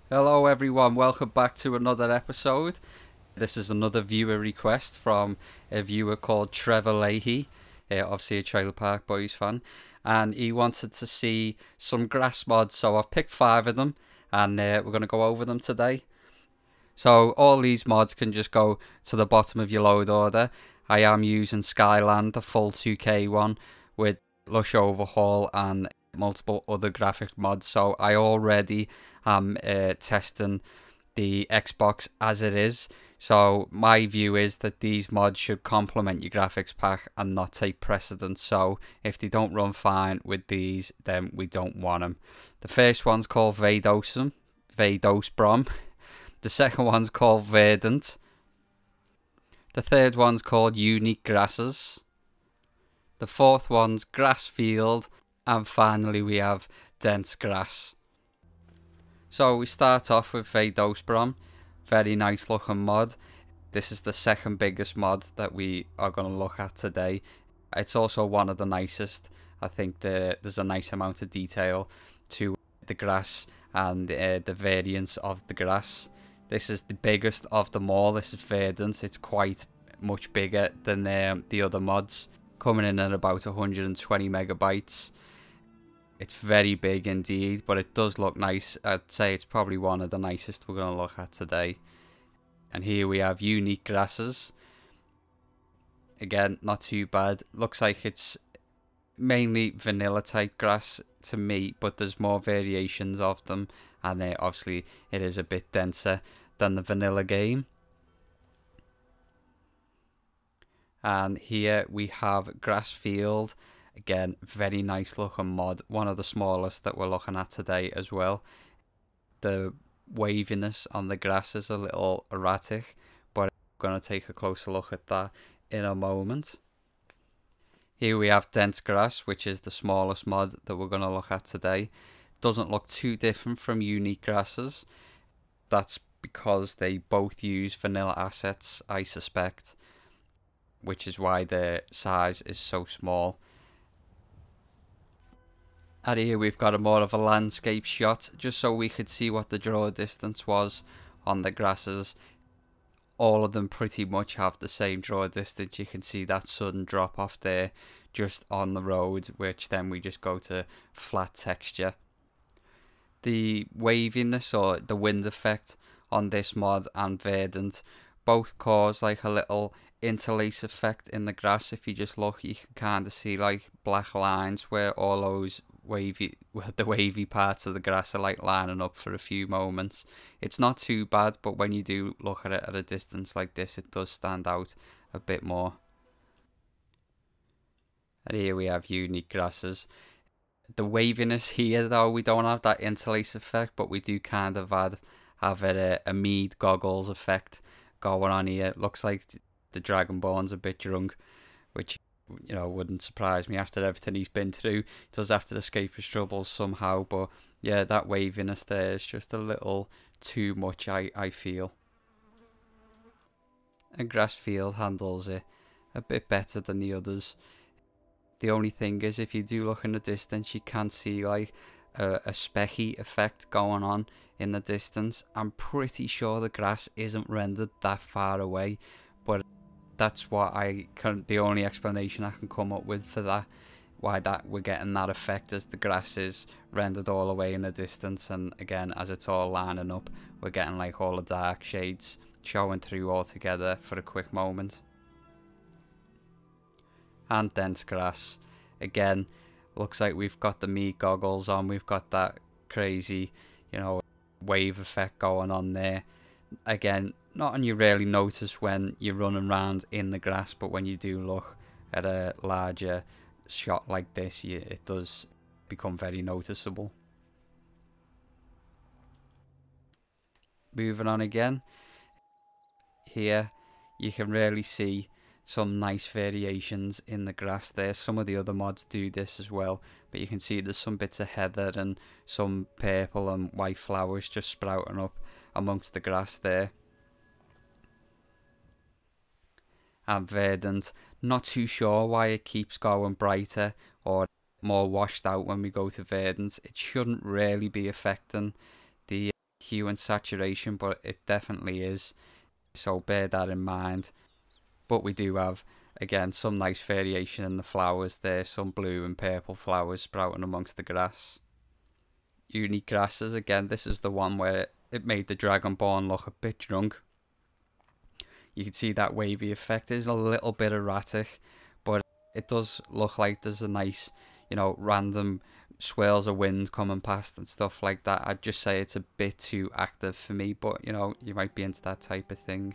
Hello everyone, welcome back to another episode. This is another viewer request from a viewer called Trevor Leahy, obviously a Trailer Park Boys fan, and he wanted to see some grass mods, so I've picked 5 of them and we're going to go over them today. So all these mods can just go to the bottom of your load order. I am using Skyland, the full 2K one, with Lush Overhaul and multiple other graphic mods. So I already am testing the Xbox as it is. So my view is that these mods should complement your graphics pack and not take precedence. So if they don't run fine with these, then we don't want them. The first one's called vados braum. The second one's called verdant. The third one's called unique grasses. The fourth one's grassfield. And finally we have dense grass. So we start off with vados braum. Very nice looking mod. This is the second biggest mod that we are going to look at today. It's also one of the nicest. I think there's a nice amount of detail to the grass and the variance of the grass. This is the biggest of them all. This is verdant. It's quite much bigger than the other mods, coming in at about 120 megabytes. It's very big indeed, but it does look nice. I'd say it's probably one of the nicest we're going to look at today. And here we have unique grasses. Again, not too bad. Looks like it's mainly vanilla type grass to me, but there's more variations of them, and obviously it is a bit denser than the vanilla game. And here we have grassfield. Again, very nice looking mod, one of the smallest that we're looking at today as well. The waviness on the grass is a little erratic, but I'm going to take a closer look at that in a moment. Here we have dense grass, which is the smallest mod that we're going to look at today. Doesn't look too different from unique grasses. That's because they both use vanilla assets, I suspect, which is why the size is so small. And here we've got a more of a landscape shot, just so we could see what the draw distance was on the grasses. All of them pretty much have the same draw distance. You can see that sudden drop off there just on the road, which then we just go to flat texture. The waviness or the wind effect on this mod and verdant both cause like a little interlace effect in the grass. If you just look, you can kind of see like black lines where all those the wavy parts of the grass are like lining up for a few moments. It's not too bad, but when you do look at it at a distance like this, it does stand out a bit more. And here we have unique grasses. The waviness here though, we don't have that interlace effect, but we do kind of have a mead goggles effect going on here. It looks like the Dragonborn's a bit drunk, which, you know, wouldn't surprise me after everything he's been through. He does have to escape his troubles somehow, but yeah, that waviness there is just a little too much, I feel. And grassfield handles it a bit better than the others. The only thing is, if you do look in the distance, you can see like a specky effect going on in the distance. I'm pretty sure the grass isn't rendered that far away, but that's what the only explanation I can come up with for that, why that we're getting that effect, as the grass is rendered all the way in the distance, and again, as it's all lining up, we're getting like all the dark shades showing through all together for a quick moment. And dense grass, again, looks like we've got the meat goggles on. We've got that crazy, you know, wave effect going on there. Again, not and you rarely notice when you're running around in the grass, but when you do look at a larger shot like this, it does become very noticeable. Moving on again, here you can really see some nice variations in the grass there. Some of the other mods do this as well, but you can see there's some bits of heather and some purple and white flowers just sprouting up amongst the grass there. And verdant, not too sure why it keeps going brighter or more washed out when we go to verdant. It shouldn't really be affecting the hue and saturation, but it definitely is, so bear that in mind. But we do have, again, some nice variation in the flowers there, some blue and purple flowers sprouting amongst the grass. Unique grasses, again, this is the one where it made the Dragonborn look a bit drunk. You can see that wavy effect is a little bit erratic, but it does look like there's a nice, random swirls of wind coming past and stuff like that. I'd just say it's a bit too active for me, but you might be into that type of thing.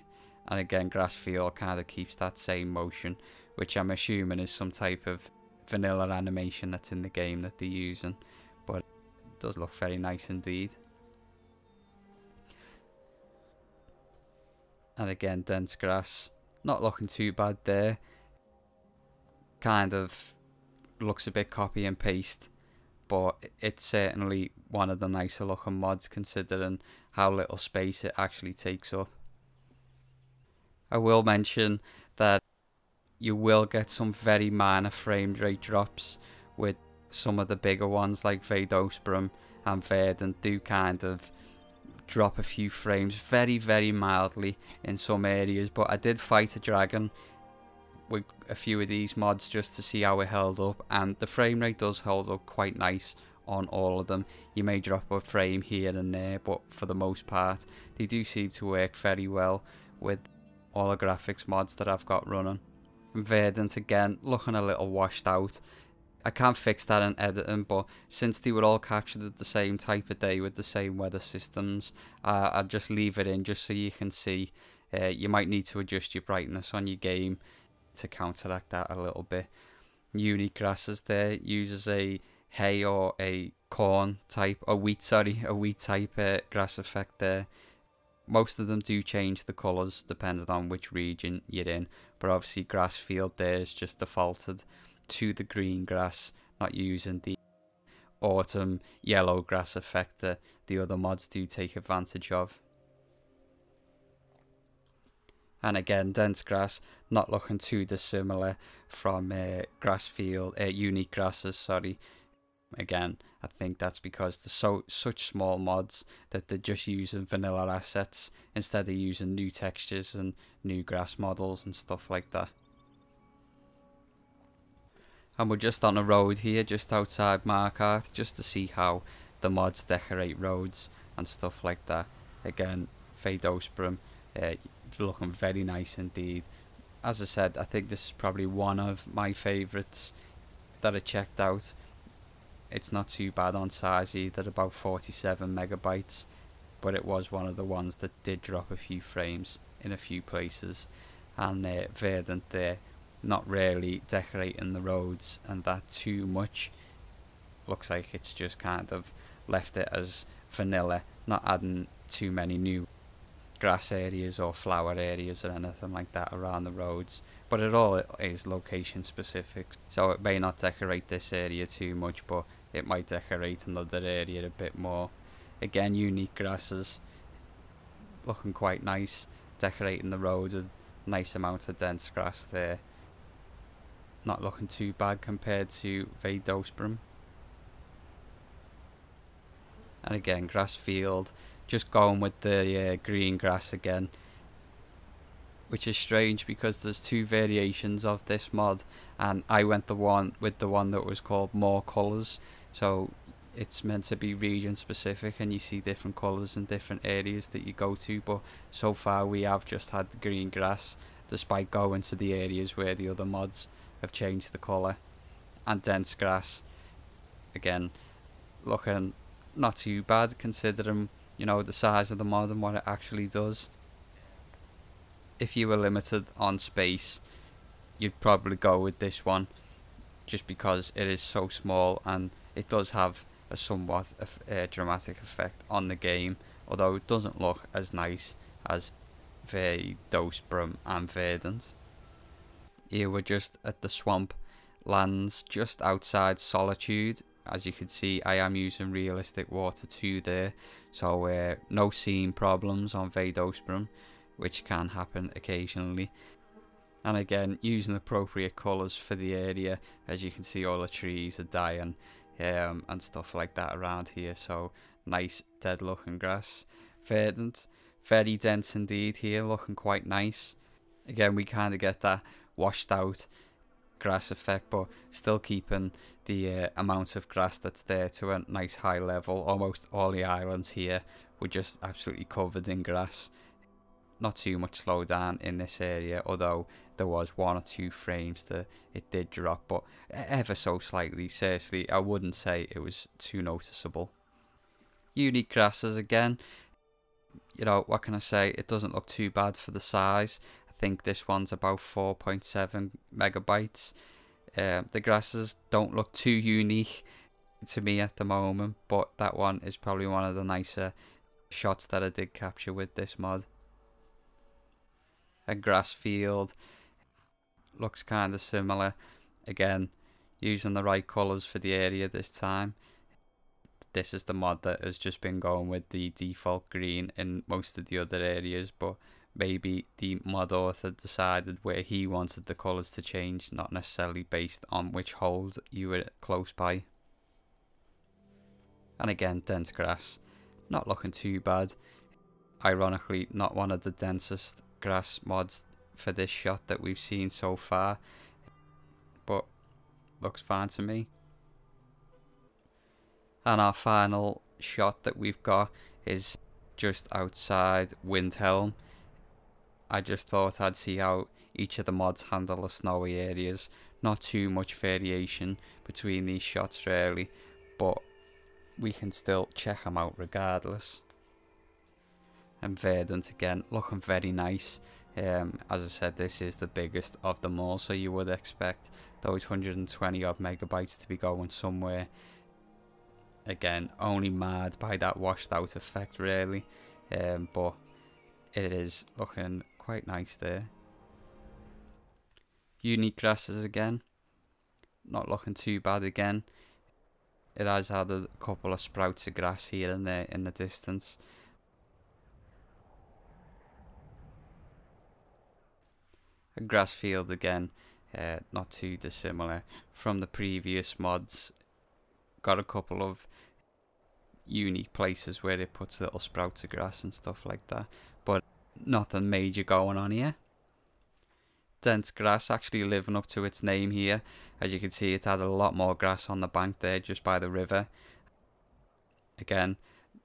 And again, grassfield kind of keeps that same motion, which I'm assuming is some type of vanilla animation that's in the game that they're using, but it does look very nice indeed. And again, dense grass, not looking too bad there. Kind of looks a bit copy and paste, but it's certainly one of the nicer looking mods considering how little space it actually takes up. I will mention that you will get some very minor frame rate drops with some of the bigger ones like vados, braum and verdant do kind of drop a few frames very, very mildly in some areas. But I did fight a dragon with a few of these mods just to see how it held up, and the frame rate does hold up quite nice on all of them. You may drop a frame here and there, but for the most part they do seem to work very well with all the graphics mods that I've got running. And verdant, again, looking a little washed out. I can't fix that in editing, but since they were all captured at the same type of day with the same weather systems, I'll just leave it in just so you can see. You might need to adjust your brightness on your game to counteract that a little bit. Unique grasses there uses a hay or a corn type, a wheat type grass effect there. Most of them do change the colours depending on which region you're in, but obviously grassfield there is just defaulted to the green grass, not using the autumn yellow grass effect that the other mods do take advantage of. And again, dense grass, not looking too dissimilar from grassfield, unique grasses, sorry. Again, I think that's because they're such small mods that they're just using vanilla assets instead of using new textures and new grass models and stuff like that. And we're just on a road here, just outside Markarth, just to see how the mods decorate roads and stuff like that. Again, vados, braum, looking very nice indeed. As I said, I think this is probably one of my favourites that I checked out. It's not too bad on size either, about 47 megabytes, but it was one of the ones that did drop a few frames in a few places. And verdant there, not really decorating the roads and that too much. Looks like it's just kind of left it as vanilla, not adding too many new grass areas or flower areas or anything like that around the roads, but it all is location specific, so it may not decorate this area too much, but it might decorate another area a bit more. Again, unique grasses, looking quite nice, decorating the road with nice amount of dense grass there. Not looking too bad compared to vados, braum. And again, grassfield, just going with the green grass again, which is strange because there's two variations of this mod, and I went the one that was called more colours, so it's meant to be region specific and you see different colours in different areas that you go to, but so far we have just had the green grass despite going to the areas where the other mods have changed the colour. And dense grass, again, looking not too bad considering the size of the mod and what it actually does. If you were limited on space, you'd probably go with this one just because it is so small and it does have a somewhat dramatic effect on the game, although it doesn't look as nice as vados, braum and verdant. Here we're just at the swamp lands just outside Solitude. As you can see, I am using realistic water 2 there, so no scene problems on vados, braum, which can happen occasionally. And again, using appropriate colours for the area. As you can see, all the trees are dying and stuff like that around here, so nice dead looking grass. Verdant, very dense indeed here, looking quite nice. Again, we kind of get that washed out grass effect, but still keeping the amount of grass that's there to a nice high level. Almost all the islands here were just absolutely covered in grass. Not too much slowdown in this area, although there was 1 or 2 frames that it did drop, but ever so slightly. Seriously, I wouldn't say it was too noticeable. Unique grasses again. You know, what can I say? It doesn't look too bad for the size. I think this one's about 4.7 megabytes. The grasses don't look too unique to me at the moment, but that one is probably one of the nicer shots that I did capture with this mod. A grass field looks kind of similar. Again, using the right colours for the area this time. This is the mod that has just been going with the default green in most of the other areas, but maybe the mod author decided where he wanted the colours to change, not necessarily based on which hold you were close by. And again, dense grass, not looking too bad. Ironically, not one of the densest grass mods for this shot that we've seen so far, but looks fine to me. And our final shot that we've got is just outside Windhelm. I just thought I'd see how each of the mods handle the snowy areas. Not too much variation between these shots really, but we can still check them out regardless. And Verdant again, looking very nice. As I said, this is the biggest of them all, so you would expect those 120 odd megabytes to be going somewhere. Again, only marred by that washed out effect really, but it is looking quite nice there. Unique grasses again, not looking too bad again. It has had a couple of sprouts of grass here and there in the distance. A grass field again, not too dissimilar from the previous mods. Got a couple of unique places where it puts little sprouts of grass and stuff like that, but nothing major going on here. Dense grass actually living up to its name here. As you can see, it had a lot more grass on the bank there just by the river. Again,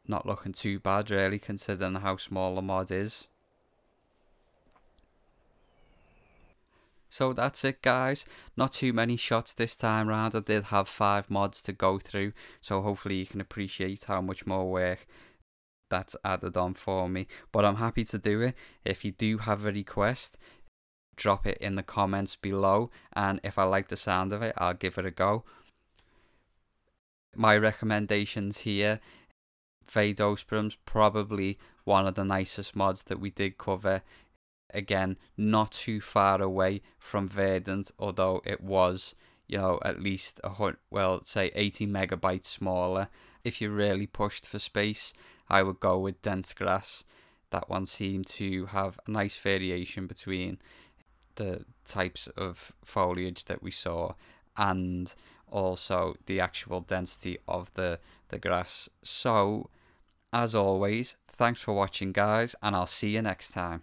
not looking too bad really considering how small the mod is. So that's it guys, not too many shots this time round. I did have 5 mods to go through, so hopefully you can appreciate how much more work that's added on for me, but I'm happy to do it. If you do have a request, drop it in the comments below, and if I like the sound of it, I'll give it a go. My recommendations here, vados probably one of the nicest mods that we did cover. Again, not too far away from Verdant, although it was, you know, at least say 80 megabytes smaller. If you really pushed for space, I would go with dense grass. That one seemed to have a nice variation between the types of foliage that we saw and also the actual density of the grass. So, as always, thanks for watching guys, and I'll see you next time.